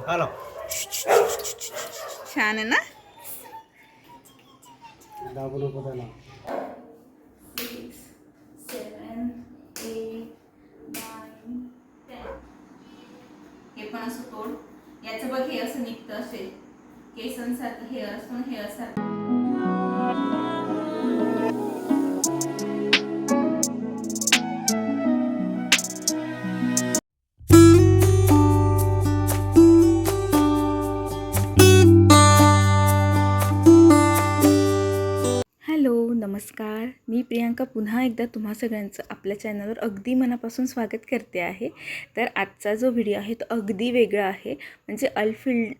Hello छान आहे ना. दाबू नको त्याला. 6, 7, 8, 9, 10. हे पण असं तोड. याचं बघ, हे असं निघतं असे केसांसारखं हेअर असतो, हेअर सारखं. हॅलो, नमस्कार. मी प्रियांका पुन्हा एकदा तुम्हा सगळ्यांचं आपल्या चॅनलवर अगदी मनापासून स्वागत करते आहे. तर आजचा जो व्हिडिओ आहे तो अगदी वेगळा आहे, म्हणजे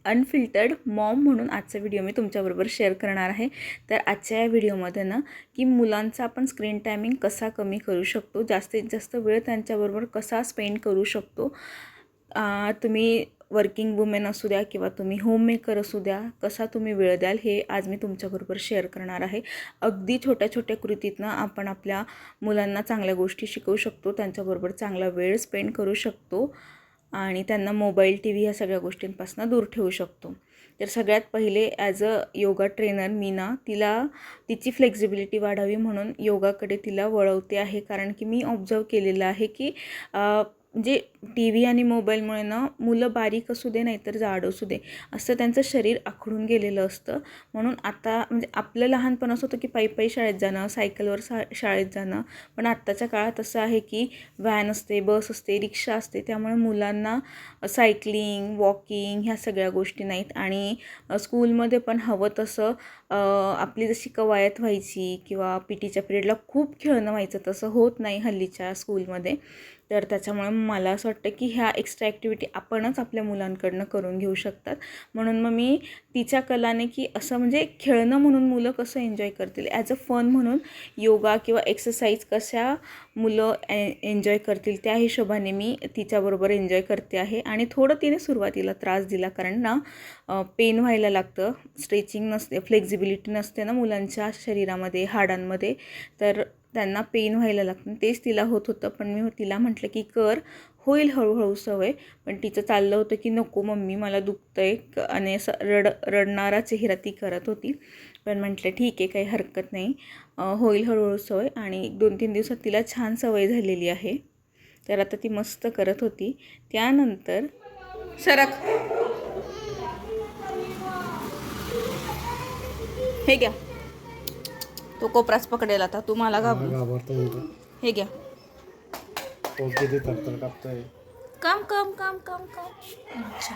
अनफिल्टर्ड मॉम म्हणून आजचा व्हिडिओ मी तुमच्याबरोबर शेअर करणार आहे. तर आजच्या या व्हिडिओमध्ये ना, की मुलांचा आपण स्क्रीन टायमिंग कसा कमी करू शकतो, जास्तीत जास्त वेळ त्यांच्याबरोबर कसा स्पेंड करू शकतो. तुम्ही वर्किंग वुमेन असू द्या किंवा तुम्ही होममेकर असू द्या, कसा तुम्ही वेळ द्याल हे आज मी तुमच्याबरोबर शेअर करणार आहे. अगदी छोट्या छोट्या कृतीतनं आपण आपल्या मुलांना चांगल्या गोष्टी शिकवू शकतो, त्यांच्याबरोबर चांगला वेळ स्पेंड करू शकतो आणि त्यांना मोबाईल, टी व्ही ह्या सगळ्या गोष्टींपासून दूर ठेवू शकतो. तर सगळ्यात पहिले ॲज अ योगा ट्रेनर मी ना तिला तिची फ्लेक्झिबिलिटी वाढावी म्हणून योगाकडे तिला वळवते आहे. कारण की मी ऑब्झर्व केलेलं आहे की म्हणजे टी व्ही आणि मोबाईलमुळे ना मुलं बारीक असू दे नाहीतर जाड असू दे असं त्यांचं शरीर आखडून गेलेलं असतं. म्हणून आता म्हणजे आपलं लहानपण असं होतं की पायी शाळेत जाणं, सायकलवर शाळेत जाणं, पण आत्ताच्या काळात असं आहे की व्हॅन असते, बस असते, रिक्षा असते. त्यामुळे मुलांना सायकलिंग, वॉकिंग ह्या सगळ्या गोष्टी नाहीत आणि स्कूलमध्ये पण हवं तसं आपली जशी कवायत व्हायची किंवा पी टीच्या पिरियडला खूप खेळणं व्हायचं तसं होत नाही हल्लीच्या स्कूलमध्ये. तर त्याच्यामुळे मला असं वाटतं की ह्या एक्स्ट्रा ॲक्टिव्हिटी आपणच आपल्या मुलांकडनं करून घेऊ शकतात. म्हणून मग मी तिच्या कलाने की असं म्हणजे खेळणं म्हणून मुलं कसं एन्जॉय करतील, ॲज अ फन म्हणून योगा किंवा एक्सरसाइज कशा मुलं एन्जॉय करतील त्या हिशोबाने मी तिच्याबरोबर एन्जॉय करते आहे. आणि थोडं तिने सुरुवातीला त्रास दिला, कारण ना पेन व्हायला लागतं, स्ट्रेचिंग नसते, फ्लेक्झिबिलिटी नसते ना मुलांच्या शरीरामध्ये, हाडांमध्ये, तर त्यांना पेन व्हायला लागतं. तेच तिला होत होतं. पण मी तिला म्हटलं की कर, होईल हळूहळू सवय. पण तिचं चाललं होतं की नको मम्मी मला दुखतं आहे, आणि असं रडणारा चेहरा ती करत होती. पण म्हटलं ठीक आहे, काही हरकत नाही, होईल हळूहळू सवय. आणि 2-3 दिवसात तिला छान सवय झालेली आहे. तर आता ती मस्त करत होती. त्यानंतर सरक, हे घ्या, तो कोपराच पकडेल आता, तू मला घाबरतो हे घ्या, किती थरथर कापतोय. काम काम काम काम काम. अच्छा.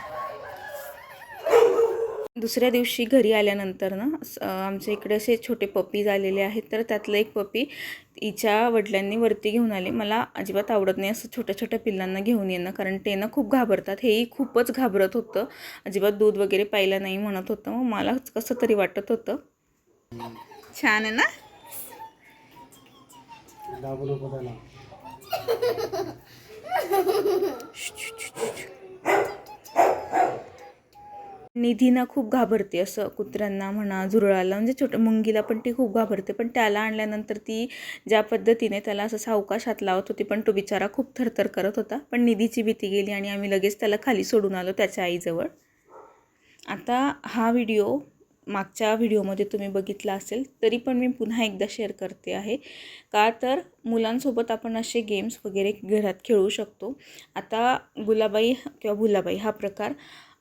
दुसऱ्या दिवशी घरी आल्यानंतर ना आमच्या इकडे असे छोटे पपीज आलेले आहेत. तर त्यातलं एक पपी तिच्या वडिलांनी वरती घेऊन आले. मला अजिबात आवडत नाही असं छोट्या छोट्या पिल्लांना घेऊन येणं, कारण ते ना खूप घाबरतात. हेही खूपच घाबरत होतं, अजिबात दूध वगैरे प्यायला नाही म्हणत होतं. मग मला कसं तरी वाटत होतं. छान आहे ना. दाबू नको त्याला. निधी ना खूप घाबरते असं कुत्र्यांना म्हणा, झुरळाला, म्हणजे छोट्या मुंगीला पण ती खूप घाबरते. पण त्याला आणल्यानंतर ती ज्या पद्धतीने त्याला असं सावकाश हात लावत होती, पण तो बिचारा खूप थरथर करत होता. पण निधीची भीती गेली आणि आम्ही लगेच त्याला खाली सोडून आलो त्याच्या आईजवळ. आता हा व्हिडिओ मागच्या व्हिडिओमध्ये तुम्ही बघितला असेल, तरी पण मी पुन्हा एकदा शेअर करते आहे. का तर मुलांसोबत आपण असे गेम्स वगैरे घरात खेळू शकतो. आता गुलाबाई किंवा भुलाबाई हा प्रकार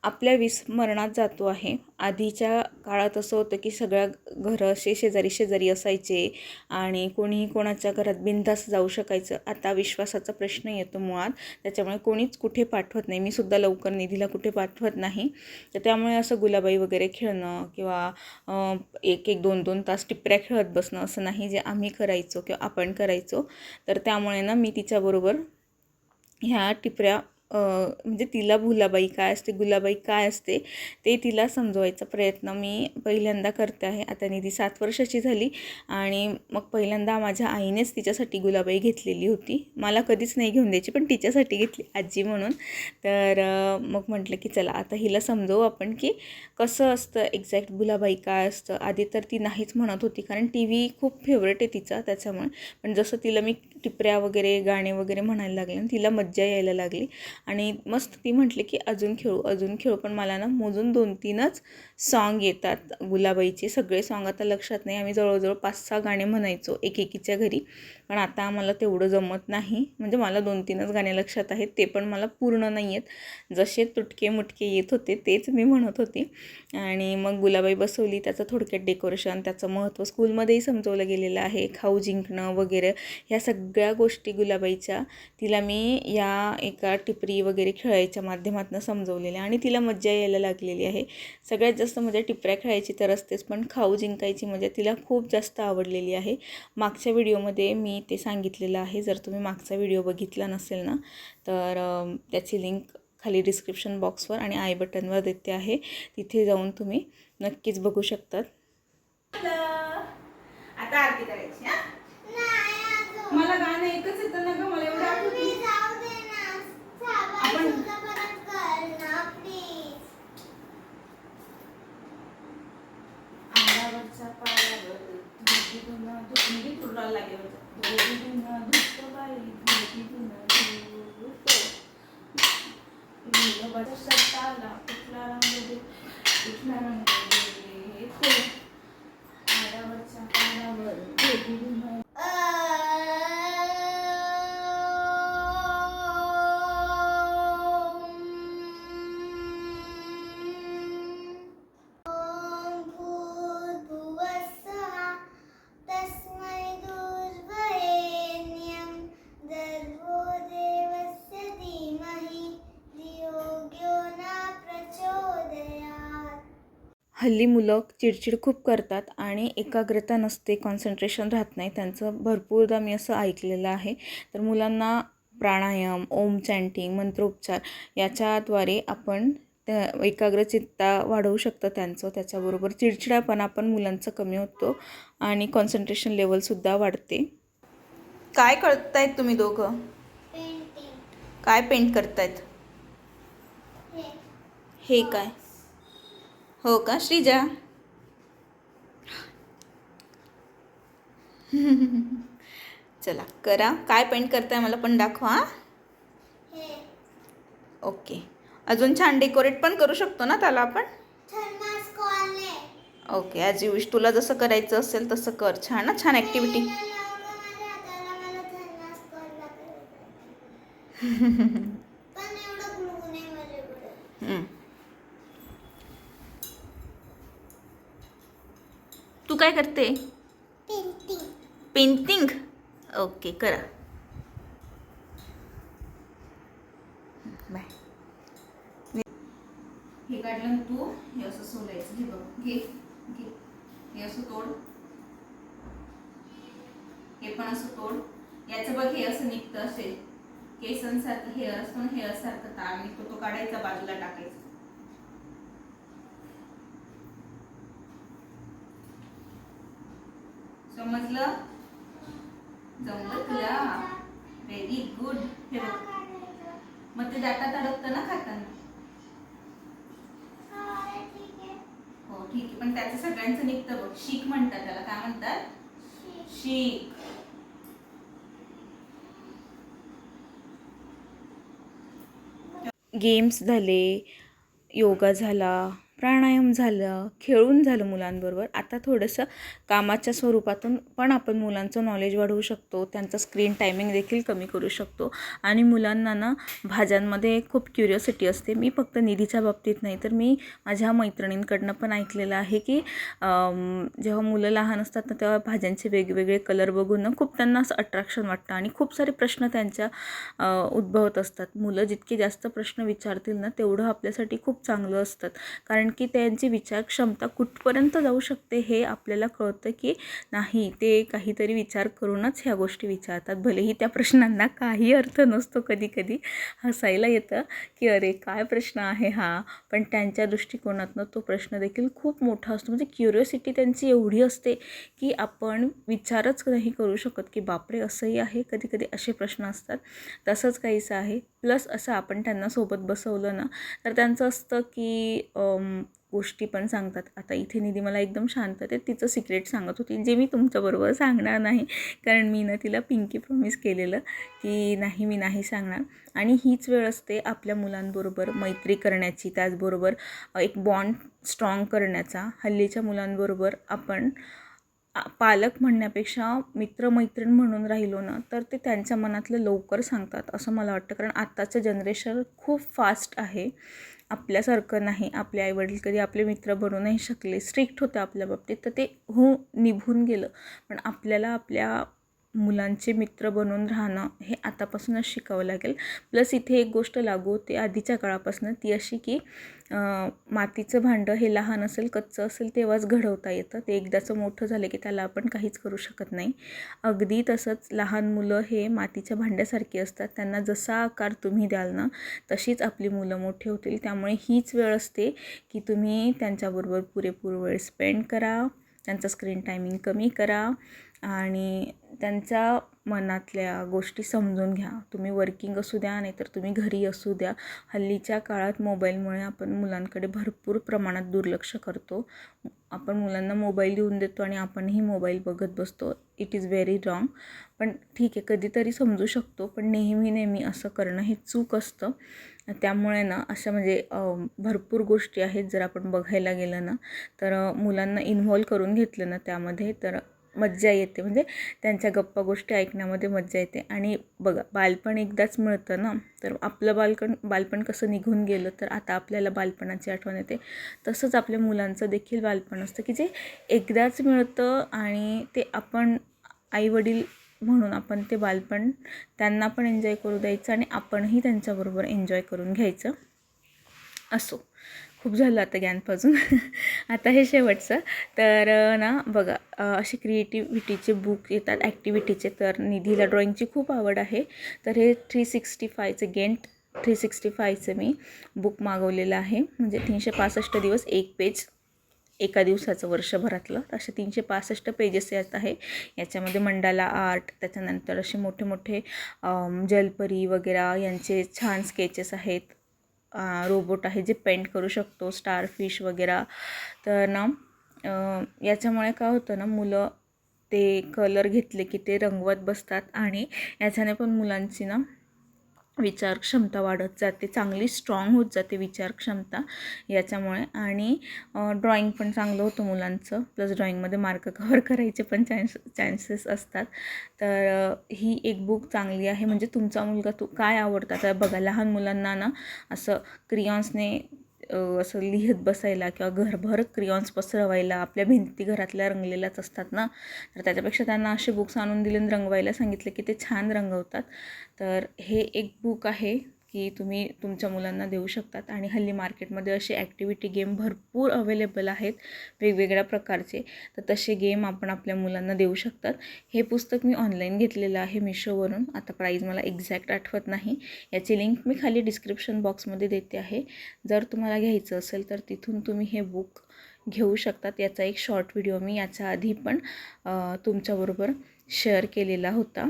आपल्या विस्मरणात जातो आहे. आधीच्या काळात असं होतं की सगळ्या घरं असे शेजारी शेजारी असायचे आणि कोणीही कोणाच्या घरात बिनधास्त जाऊ शकायचं. आता विश्वासाचा प्रश्न येतो मुळात, त्याच्यामुळे कोणीच कुठे पाठवत नाही. मी सुद्धा लवकर निधीला कुठे पाठवत नाही. तर त्यामुळे असं गुलाबाई वगैरे खेळणं किंवा 1-1, 2-2 तास टिपऱ्या खेळत बसणं असं नाही, जे आम्ही करायचो किंवा आपण करायचो. तर त्यामुळे ना मी तिच्याबरोबर ह्या टिपऱ्या म्हणजे तिला भुलाबाई काय असते, गुलाबाई काय असते ते तिला समजवायचा प्रयत्न मी पहिल्यांदा करते आहे. आता निधी 7 वर्षाची झाली आणि मग पहिल्यांदा माझ्या आईनेच तिच्यासाठी गुलाबाई घेतलेली होती. मला कधीच नाही घेऊन द्यायची, पण तिच्यासाठी घेतली आजी म्हणून. तर मग म्हटलं की चला आता हिला समजवू आपण की कसं असतं एक्झॅक्ट गुलाबाई काय असतं. आधी तर ती नाहीच म्हणत होती, कारण टी व्ही खूप फेवरेट आहे तिचा त्याच्यामुळे. पण जसं तिला मी टिपऱ्या वगैरे गाणे वगैरे म्हणायला लागले आणि तिला मज्जा यायला लागली. आणि मस्त ती म्हटली की अजून खेळू, पण मला ना मोजून 2-3च सॉन्ग येतात गुलाबाईचे. सगळे सॉन्ग आता लक्षात नाही. आम्ही जवळजवळ 5-6 गाणे म्हणायचो एकेकीच्या घरी, पण आता आम्हाला तेवढं जमत नाही. म्हणजे मला 2-3च गाणे लक्षात आहेत, ते पण मला पूर्ण नाही आहेत. जसे तुटके मुटके येत होते तेच मी म्हणत होती. आणि मग गुलाबाई बसवली, त्याचं थोडक्यात डेकोरेशन, त्याचं महत्त्व स्कूलमध्येही समजवलं गेलेलं आहे. खाऊ जिंकणं वगैरे ह्या सगळ्या गोष्टी गुलाबाईच्या तिला मी या एका टिपरी वगैरे खेळायच्या माध्यमातून समजवलेल्या आणि तिला मज्जा यायला लागलेली आहे. सगळ्यात जास्त मजा टिपऱ्या खेळायची तर असतेच, पण खाऊ जिंकायची मजा तिला खूप जास्त आवडलेली आहे. मागच्या व्हिडिओमध्ये मी ते सांगितलेलं आहे. जर तुम्ही मागचा व्हिडिओ बघितला नसेल ना, तर त्याची लिंक खाली डिस्क्रिप्शन बॉक्सवर आणि आय बटनवर देते आहे. तिथे जाऊन तुम्ही नक्कीच बघू शकतात. आता आरती करायची. मला गाणं एकच येतं ना ग, मला एवढं आठवतं. आपण आंबावरच्या पायावर धुगी धुणं धुगी तुला लागेल. धुगी धुणं धुत बाई धुगी धुणं धुत. गुलाबाच्या शर्टाला कुठला रंग दे, कुठला रंग दे तो. आंबावरच्या पायावर धुगी धुणं. हल्ली मुलं चिडचिड खूप करतात आणि एकाग्रता नसते, कॉन्सन्ट्रेशन राहत नाही त्यांचं. भरपूरदा मी असं ऐकलेलं आहे. तर मुलांना प्राणायाम, ओम चॅन्टिंग, मंत्रोच्चार याच्याद्वारे आपण त्या एकाग्रचित्ता वाढवू शकतं त्यांचं. त्याच्याबरोबर चिडचिडापणा पण मुलांचं कमी होतो आणि कॉन्सन्ट्रेशन लेवलसुद्धा वाढते. काय करतायत तुम्ही दोघं? काय पेंट करतायत? हे काय? हो का श्रीजा? चला करा. काय पेंट करताय मला पण दाखवा. ओके. अजून छान डेकोरेट पण करू शकतो ना त्याला आपण. Okay, as you wish. तुला जसं करायचं असेल तसं कर. छान ना, छान ॲक्टिव्हिटी. तू काय करते? पेंटिंग. ओके, करा. बाय. हे काढलं ना तू, हे असं सोलायचं. हे बघ, घे घे. हे असं तोड, हे पण असं तोड. याचं बघ, हे असं निघतं असे केसांसारखं हेअर असतो ना, हेअर सारखं तार निघतो, तो काढायचा, बाजूला टाकायचा. समजलं? जमलं तुला? Very good. हे बघ, मग ते दातात अडकतं ना खाताना. हो ठीक आहे, पण त्याचं सगळ्यांचं निघतं बघ. शीक म्हणतात त्याला. काय म्हणतात? शीक. गेम्स झाले, योगा झाला, प्राणायाम झालं, खेळून झालं मुलांबरोबर. आता थोडंसं कामाच्या स्वरूपातून पण आपण मुलांचं नॉलेज वाढवू शकतो. त्यांचं स्क्रीन टायमिंग देखील कमी करू शकतो. आणि मुलांना ना भाज्यांमध्ये खूप क्युरिओसिटी असते. मी फक्त निधीच्या बाबतीत नाही, तर मी माझ्या मैत्रिणींकडनं पण ऐकलेलं आहे की जेव्हा मुलं लहान असतात ना, तेव्हा भाज्यांचे वेगवेगळे कलर बघून ना खूप त्यांना असं अट्रॅक्शन वाटतं आणि खूप सारे प्रश्न त्यांच्या उद्भवत असतात. मुलं जितके जास्त प्रश्न विचारतील ना, तेवढं आपल्यासाठी खूप चांगलं असतं. कारण की त्यांची विचार क्षमता कुठपर्यंत जाऊ शकते हे आपल्याला कळतं की नाही, ते काहीतरी विचार करूनच ह्या गोष्टी विचारतात. भलेही त्या प्रश्नांना काही अर्थ नसतो. कधी कधी हसायला येतं की अरे काय प्रश्न आहे हा, पण त्यांच्या दृष्टिकोनातनं तो प्रश्न देखील खूप मोठा असतो. म्हणजे क्युरिओसिटी त्यांची एवढी असते की आपण विचारच नाही करू शकत की बापरे असंही आहे. कधी कधी असे प्रश्न असतात. तसंच काहीसं आहे. प्लस असं आपण त्यांना सोबत बसवलं ना, तर त्यांचं असतं की गोष्टी पण सांगतात. आता इथे निधी मला एकदम शांततेत तिचं सिक्रेट सांगत होती, जे मी तुमच्याबरोबर सांगणार नाही, कारण मी ना तिला पिंकी प्रॉमिस केलेलं की नाही, मी नाही सांगणार. आणि हीच वेळ असते आपल्या मुलांबरोबर मैत्री करण्याची, त्याचबरोबर एक बॉन्ड स्ट्रॉंग करण्याचा. हल्लीच्या मुलांबरोबर आपण पालक म्हणण्यापेक्षा मित्रमैत्रीण म्हणून राहिलो ना, तर ते त्यांच्या मनातलं लवकर सांगतात असं मला वाटतं. कारण आत्ताचं जनरेशन खूप फास्ट आहे, आपल्यासारखं नाही. आपले आईवडील कधी आपले मित्र बनू नाही शकले, स्ट्रिक्ट होते आपल्या बाबतीत, तर ते निभून गेलं. पण आपल्याला आपल्या मुलांचे मित्र बनून राहणं हे आतापासूनच शिकावं लागेल. प्लस इथे एक गोष्ट लागू होते आधीच्या काळापासून, ती अशी की मातीचं भांडं हे लहान असेल, कच्चं असेल तेव्हाच घडवता येतं. ते एकदाचं मोठं झालं की त्याला आपण काहीच करू शकत नाही. अगदी तसंच लहान मुलं हे मातीच्या भांड्यासारखी असतात. त्यांना जसा आकार तुम्ही द्याल ना, तशीच आपली मुलं मोठी होतील. त्यामुळे हीच वेळ असते की तुम्ही त्यांच्याबरोबर पुरेपूर वेळ स्पेंड करा, त्यांचा स्क्रीन टायमिंग कमी करा आणि त्यांच्या मनातल्या गोष्टी समजून घ्या. तुम्ही वर्किंग असू द्या, नाहीतर तुम्ही घरी असू द्या. हल्लीच्या काळात मोबाईलमुळे आपण मुलांकडे भरपूर प्रमाणात दुर्लक्ष करतो. आपण मुलांना मोबाईल देऊन देतो आणि आपणही मोबाईल बघत बसतो. It is very wrong. पण ठीक आहे, कधीतरी समजू शकतो, पण नेहमी असं करणं हे चूक असतं. त्यामुळे ना अशा म्हणजे भरपूर गोष्टी आहेत, जर आपण बघायला गेलं ना, तर मुलांना इन्व्हॉल्व करून घेतलं ना त्यामध्ये, तर मज्जा येते. म्हणजे त्यांच्या गप्पा गोष्टी ऐकण्यामध्ये मज्जा येते. आणि बघा, बालपण एकदाच मिळतं ना, तर आपलं बालपण कसं निघून गेलं, तर आता आपल्याला बालपणाची आठवण येते. तसंच आपल्या मुलांचं देखील बालपण असतं की जे एकदाच मिळतं, आणि ते आपण आईवडील म्हणून आपण ते बालपण त्यांना पण एन्जॉय करू द्यायचं आणि आपणही त्यांच्याबरोबर एन्जॉय करून घ्यायचं. असो, खूप झालं आता ज्ञानपासून. आता हे शेवटचं. तर ना बघा, असे क्रिएटिव्हिटीचे बुक येतात ॲक्टिव्हिटीचे. तर निधीला ड्रॉइंगची खूप आवड आहे, तर हे 365चं गेंट 365चं मी बुक मागवलेलं आहे. म्हणजे 365 दिवस एक पेज एका दिवसाचं, वर्षभरातलं. असे 365 पेजेस यात आहे. याच्यामध्ये मंडाला आर्ट, त्याच्यानंतर असे मोठे मोठे जलपरी वगैरे यांचे छान स्केचेस आहेत. रोबोट आहे जे पेंट करू शकतो, स्टारफिश वगैरे. तर ना याच्यामुळे काय होतं ना, मुलं ते कलर घेतले की ते रंगवत बसतात, आणि याच्याने पण मुलांची ना विचारक्षमता वाढत जाते, चांगली स्ट्रॉंग होत जाते विचारक्षमता याच्यामुळे. आणि ड्रॉइंग पण चांगलं होतं मुलांचं. प्लस ड्रॉइंगमध्ये मार्क कव्हर करायचे पण चान्सेस असतात. तर ही एक बुक चांगली आहे. म्हणजे तुमचा मुलगा काय आवडतं, तर बघा, लहान मुलांना ना असं क्रियॉन्सने असं लिहित बसायला किंवा घरभर क्रियॉन्स पसरवायला, आपल्या भिंती घरातल्या रंगलेल्याच असतात ना, तर त्याच्यापेक्षा त्यांना असे बुक्स आणून दिले आणि रंगवायला सांगितले की ते छान रंगवतात. तर हे एक बुक आहे की तुम्ही तुमच्या मुलांना देऊ शकतात. आणि हल्ली मार्केटमध्ये असे ॲक्टिव्हिटी गेम भरपूर अवेलेबल आहेत वेगवेगळ्या प्रकारचे, तर तसे गेम आपण आपल्या मुलांना देऊ शकतात. हे पुस्तक मी ऑनलाईन घेतलेलं आहे मिशोवरून. आता प्राईज मला एक्झॅक्ट आठवत नाही. याची लिंक मी खाली डिस्क्रिप्शन बॉक्समध्ये देते आहे. जर तुम्हाला घ्यायचं असेल तर तिथून तुम्ही हे बुक घेऊ शकतात. याचा एक शॉर्ट व्हिडिओ मी याच्या आधी पण तुमच्याबरोबर शेअर केलेला होता.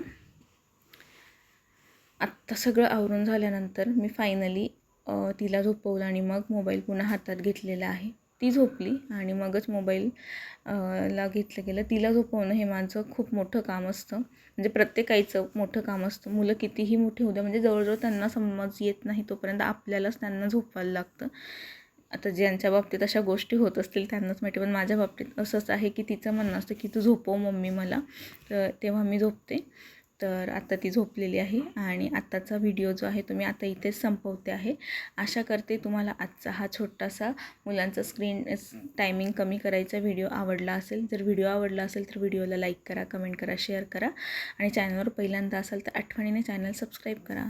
आत्ता सगळं आवरून झाल्यानंतर मी फायनली तिला झोपवलं आणि मग मोबाईल पुन्हा हातात घेतलेला आहे. ती झोपली आणि मगच मोबाईल ला घेतलं गेलं. तिला झोपवणं हे माझं खूप मोठं काम असतं. म्हणजे प्रत्येक आईचं मोठं काम असतं. मुलं कितीही मोठी होऊ द्या, म्हणजे जवळजवळ त्यांना समज येत नाही तोपर्यंत आपल्यालाच त्यांना झोपवायला लागतं. आता ज्यांच्या बाबतीत अशा गोष्टी होत असतील त्यांनाच माहिती, पण माझ्या बाबतीत असंच आहे की तिचं म्हणणं असतं की तू झोपव मम्मी मला, तर तेव्हा मी झोपते. तर आता ती झोपलेली आहे आणि आत्ताचा व्हिडिओ जो आहे तो मी आता इथेच संपवते आहे. आशा करते तुम्हाला आजचा हा छोटासा मुलांचा स्क्रीन टायमिंग कमी करायचा व्हिडिओ आवडला असेल. जर व्हिडिओ आवडला असेल तर व्हिडिओला लाईक करा, कमेंट करा, शेअर करा, आणि चॅनलवर पहिल्यांदा असाल तर आठवणीने चॅनल सबस्क्राईब करा.